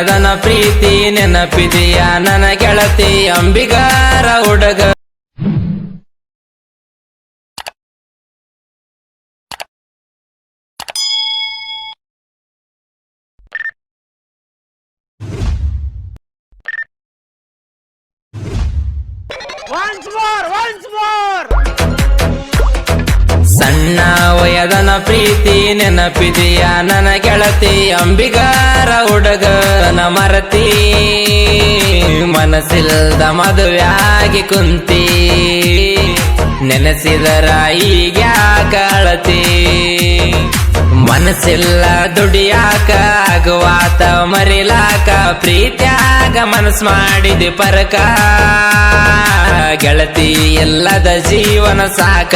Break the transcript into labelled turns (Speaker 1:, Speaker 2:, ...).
Speaker 1: ಒಯದನ ಪ್ರೀತಿ ನೆನಪಿದೆಯ ನನ್ನ ಗೆಳತಿ ಅಂಬಿಗಾರ ಹುಡುಗ. ಸಣ್ಣ ವಯದನ ಪ್ರೀತಿ ನೆನಪಿದೆಯ ನನ್ನ ಗೆಳತಿ ಅಂಬಿಗಾರ ಹುಡುಗನ ಮರತಿ ಮನಸ್ಸಿಲ್ದ ಮದುವೆಯಾಗಿ ಕುಂತಿ ನೆನೆಸಿದರ ಈಗ್ಯಾಕ ಅಳತಿ ಮನಸ್ಸಿಲ್ಲ ದುಡಿಯಾಕ ಆಗುವಾತ ಮರಿಲಾಕ ಪ್ರೀತ್ಯಾಗ ಮನಸ್ ಮಾಡಿದೆ ಪರಕ ಗೆಳತಿ ಎಲ್ಲದ ಜೀವನ ಸಾಕ.